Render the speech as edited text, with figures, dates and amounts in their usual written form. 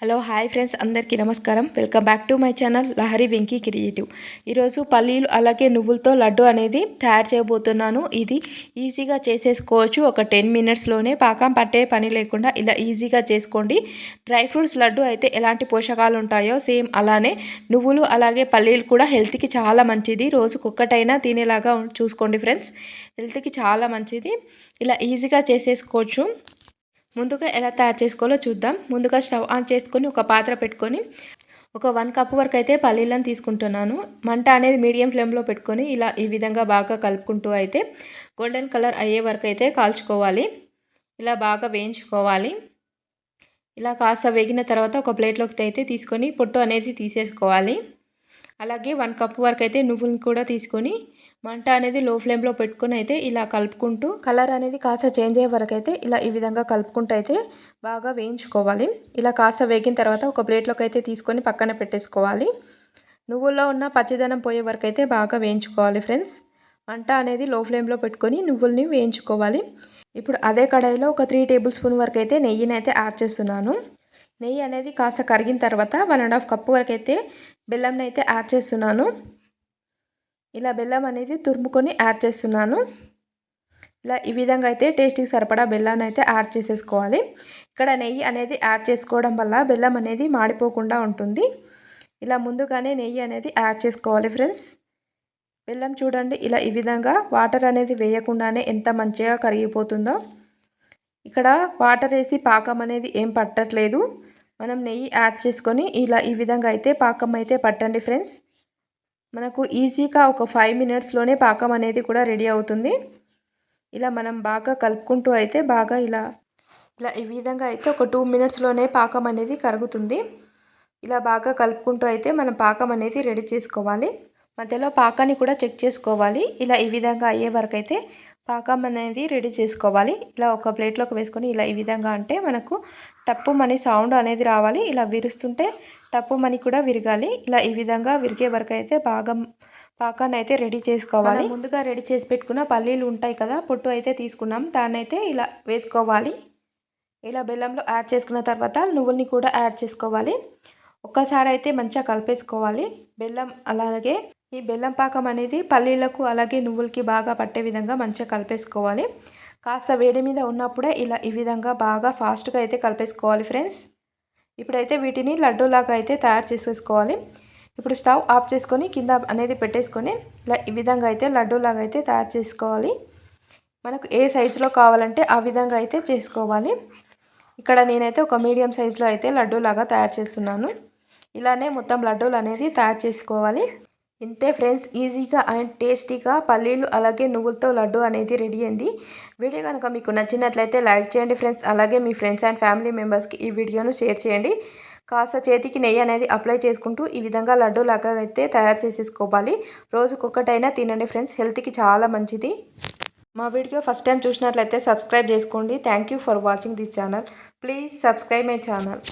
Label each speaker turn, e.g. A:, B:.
A: Hello hi friends, అందరికీ నమస్కారం. Welcome back to my channel Lahari Venky creative. ఈరోజు పల్లీలు అలాగే నువ్వులతో లడ్డు అనేది తయారు చేయబోతున్నాను. ఇది ఈజీగా చేసేసుకోవచ్చు. ఒక 10 మినిట్స్లోనే పాకం పట్టే పని లేకుండా ఇలా ఈజీగా చేసుకోండి. డ్రై ఫ్రూట్స్ లడ్డు అయితే ఎలాంటి పోషకాలు ఉంటాయో సేమ్ అలానే నువ్వులు అలాగే పల్లీలు కూడా హెల్త్కి చాలా మంచిది. రోజుకొక్కటైనా తినేలాగా చూసుకోండి ఫ్రెండ్స్. హెల్త్కి చాలా మంచిది. ఇలా ఈజీగా చేసేసుకోవచ్చు. ముందుగా ఎలా తయారు చేసుకోవాలో చూద్దాం. ముందుగా స్టవ్ ఆన్ చేసుకొని ఒక పాత్ర పెట్టుకొని ఒక 1 కప్ వరకు అయితే పల్లీలను తీసుకుంటున్నాను. మంట అనేది మీడియం ఫ్లేమ్లో పెట్టుకొని ఇలా ఈ విధంగా బాగా కలుపుకుంటూ అయితే గోల్డెన్ కలర్ అయ్యే వరకు అయితే కాల్చుకోవాలి. ఇలా బాగా వేయించుకోవాలి. ఇలా కాస్త వేగిన తర్వాత ఒక ప్లేట్లోకి అయితే తీసుకొని పొట్టు అనేది తీసేసుకోవాలి. అలాగే 1 కప్ వరకు అయితే నువ్వులను కూడా తీసుకొని మంట అనేది లో ఫ్లేమ్లో పెట్టుకొని అయితే ఇలా కలుపుకుంటూ కలర్ అనేది కాస్త చేంజ్ అయ్యే వరకు అయితే ఇలా ఈ విధంగా కలుపుకుంటూ అయితే బాగా వేయించుకోవాలి. ఇలా కాస్త వేగిన తర్వాత ఒక ప్లేట్లోకి అయితే తీసుకొని పక్కన పెట్టేసుకోవాలి. నువ్వుల్లో ఉన్న పచ్చిదనం పోయే వరకు అయితే బాగా వేయించుకోవాలి ఫ్రెండ్స్. మంట అనేది లో ఫ్లేమ్లో పెట్టుకొని నువ్వుల్ని వేయించుకోవాలి. ఇప్పుడు అదే కడాయిలో ఒక 3 టేబుల్ స్పూన్ వరకు అయితే నెయ్యిని అయితే యాడ్ చేస్తున్నాను. నెయ్యి అనేది కాస్త కరిగిన తర్వాత 1.5 కప్పు వరకు అయితే బెల్లంని అయితే యాడ్ చేస్తున్నాను. ఇలా బెల్లం అనేది తురుముకొని యాడ్ చేస్తున్నాను. ఇలా ఈ విధంగా అయితే టేస్ట్కి సరిపడా బెల్లాన్ని అయితే యాడ్ చేసేసుకోవాలి. ఇక్కడ నెయ్యి అనేది యాడ్ చేసుకోవడం వల్ల బెల్లం అనేది మాడిపోకుండా ఉంటుంది. ఇలా ముందుగానే నెయ్యి అనేది యాడ్ చేసుకోవాలి ఫ్రెండ్స్. బెల్లం చూడండి ఇలా ఈ విధంగా వాటర్ అనేది వేయకుండానే ఎంత మంచిగా కరిగిపోతుందో. ఇక్కడ వాటర్ వేసి పాకం అనేది ఏం పట్టట్లేదు. మనం నెయ్యి యాడ్ చేసుకొని ఇలా ఈ విధంగా అయితే పాకం అయితే పట్టండి ఫ్రెండ్స్. మనకు ఈజీగా ఒక 5 మినిట్స్లోనే పాకం అనేది కూడా రెడీ అవుతుంది. ఇలా మనం బాగా కలుపుకుంటూ అయితే బాగా ఇలా ఈ విధంగా అయితే ఒక 2 మినిట్స్లోనే పాకం అనేది కరుగుతుంది. ఇలా బాగా కలుపుకుంటూ అయితే మనం పాకం అనేది రెడీ చేసుకోవాలి. మధ్యలో పాకాన్ని కూడా చెక్ చేసుకోవాలి. ఇలా ఈ విధంగా అయ్యే వరకు అయితే పాకం అనేది రెడీ చేసుకోవాలి. ఇలా ఒక ప్లేట్లోకి వేసుకొని ఇలా ఈ విధంగా అంటే మనకు టప్పు మని సౌండ్ అనేది రావాలి. ఇలా విరుస్తుంటే టప్పు మని కూడా విరగాలి. ఇలా ఈ విధంగా విరిగే వరకు అయితే పాకాన్ని అయితే రెడీ చేసుకోవాలి. ముందుగా రెడీ చేసి పెట్టుకున్న పల్లీలు ఉంటాయి కదా, పొట్టు అయితే తీసుకున్నాం. దాన్ని అయితే ఇలా వేసుకోవాలి. ఇలా బెల్లంలో యాడ్ చేసుకున్న తర్వాత నువ్వుల్ని కూడా యాడ్ చేసుకోవాలి. ఒక్కసారి అయితే మంచిగా కలిపేసుకోవాలి. బెల్లం అలాగే ఈ బెల్లం పాకం అనేది పల్లీలకు అలాగే నువ్వులకి బాగా పట్టే విధంగా మంచిగా కలిపేసుకోవాలి. కాస్త వేడి మీద ఉన్నప్పుడే ఇలా ఈ విధంగా బాగా ఫాస్ట్గా అయితే కలిపేసుకోవాలి ఫ్రెండ్స్. ఇప్పుడైతే వీటిని లడ్డూలాగా అయితే తయారు చేసేసుకోవాలి. ఇప్పుడు స్టవ్ ఆఫ్ చేసుకొని కింద అనేది పెట్టేసుకొని ఇలా ఈ విధంగా అయితే లడ్డూలాగా అయితే తయారు చేసుకోవాలి. మనకు ఏ సైజులో కావాలంటే ఆ విధంగా అయితే చేసుకోవాలి. ఇక్కడ నేనైతే ఒక మీడియం సైజులో అయితే లడ్డూలాగా తయారు చేస్తున్నాను. ఇలానే మొత్తం లడ్డూలు అనేది తయారు చేసుకోవాలి. ఇంతే ఫ్రెండ్స్, ఈజీగా అండ్ టేస్టీగా పల్లీలు అలాగే నువ్వులతో లడ్డు అనేది రెడీ అయింది. వీడియో కనుక మీకు నచ్చినట్లయితే లైక్ చేయండి ఫ్రెండ్స్. అలాగే మీ ఫ్రెండ్స్ అండ్ ఫ్యామిలీ మెంబర్స్కి ఈ వీడియోను షేర్ చేయండి. కాస్త చేతికి నెయ్యి అనేది అప్లై చేసుకుంటూ ఈ విధంగా లడ్డు లాగా అయితే తయారు చేసేసుకోవాలి. రోజుకొక్కటైనా తినండి ఫ్రెండ్స్, హెల్త్కి చాలా మంచిది. మా వీడియో ఫస్ట్ టైం చూసినట్లయితే సబ్స్క్రైబ్ చేసుకోండి. Thank you for watching this channel. Please subscribe my channel.